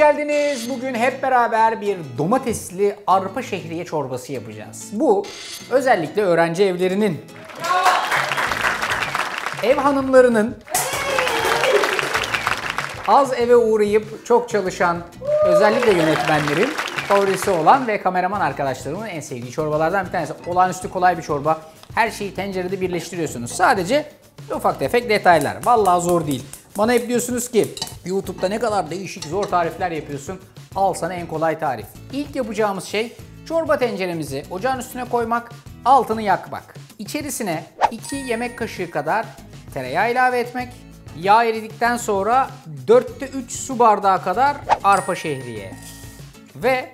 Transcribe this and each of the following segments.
geldiniz. Bugün hep beraber bir domatesli arpa şehriye çorbası yapacağız. Bu özellikle öğrenci evlerinin, ev hanımlarının, az eve uğrayıp çok çalışan özellikle yönetmenlerin favorisi olan ve kameraman arkadaşlarımın en sevdiği çorbalardan bir tanesi. Olağanüstü kolay bir çorba. Her şeyi tencerede birleştiriyorsunuz. Sadece ufak tefek detaylar. Vallahi zor değil. Bana hep diyorsunuz ki YouTube'da ne kadar değişik zor tarifler yapıyorsun. Al sana en kolay tarif. İlk yapacağımız şey çorba tenceremizi ocağın üstüne koymak, altını yakmak. İçerisine 2 yemek kaşığı kadar tereyağı ilave etmek. Yağ eridikten sonra 4'te 3 su bardağı kadar arpa şehriye. Ve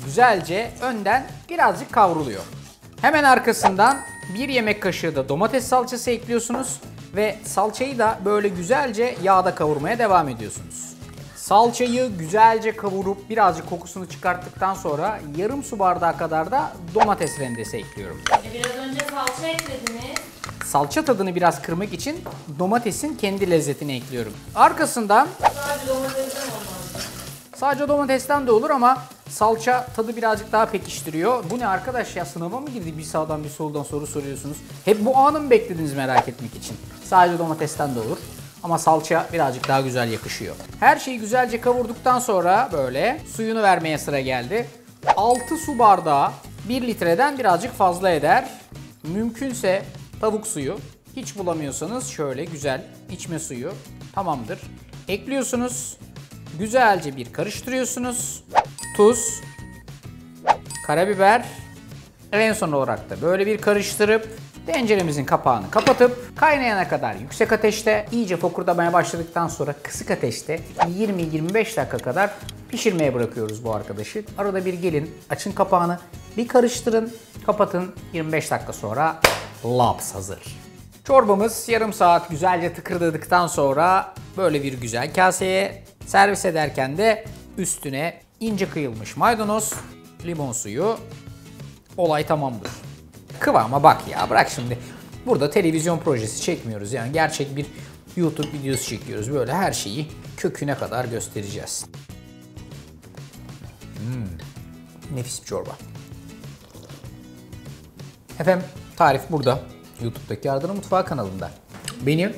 güzelce önden birazcık kavruluyor. Hemen arkasından 1 yemek kaşığı da domates salçası ekliyorsunuz. Ve salçayı da böyle güzelce yağda kavurmaya devam ediyorsunuz. Salçayı güzelce kavurup birazcık kokusunu çıkarttıktan sonra yarım su bardağı kadar da domates rendesi ekliyorum. Biraz önce salça eklediniz. Salça tadını biraz kırmak için domatesin kendi lezzetini ekliyorum. Arkasından Sadece domatesten olmaz. sadece domatesten de olur ama salça tadı birazcık daha pekiştiriyor. Bu ne arkadaş ya, sınava mı girdi? Bir sağdan bir soldan soru soruyorsunuz. Hep bu anı mı beklediniz merak etmek için? Sadece domatesten de olur. Ama salça birazcık daha güzel yakışıyor. Her şeyi güzelce kavurduktan sonra böyle suyunu vermeye sıra geldi. 6 su bardağı 1 litreden birazcık fazla eder. Mümkünse tavuk suyu. Hiç bulamıyorsanız şöyle güzel içme suyu tamamdır. Ekliyorsunuz. Güzelce bir karıştırıyorsunuz. Tuz, karabiber, en son olarak da böyle bir karıştırıp tenceremizin kapağını kapatıp kaynayana kadar yüksek ateşte, iyice fokurdamaya başladıktan sonra kısık ateşte 20-25 dakika kadar pişirmeye bırakıyoruz bu arkadaşı. Arada bir gelin, açın kapağını, bir karıştırın, kapatın. 25 dakika sonra laps hazır. Çorbamız yarım saat güzelce tıkırdadıktan sonra böyle bir güzel kaseye servis ederken de üstüne ince kıyılmış maydanoz, limon suyu, olay tamamdır. Kıvama bak ya, bırak şimdi. Burada televizyon projesi çekmiyoruz, yani gerçek bir YouTube videosu çekiyoruz. Böyle her şeyi köküne kadar göstereceğiz. Nefis bir çorba. Efendim, tarif burada. YouTube'daki Arda'nın Mutfağı kanalında. Beni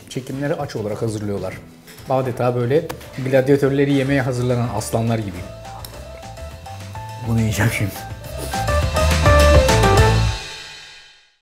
çekimleri aç olarak hazırlıyorlar. Adeta böyle gladyatörleri yemeye hazırlanan aslanlar gibiyim. Bunu yiyeceğim şimdi.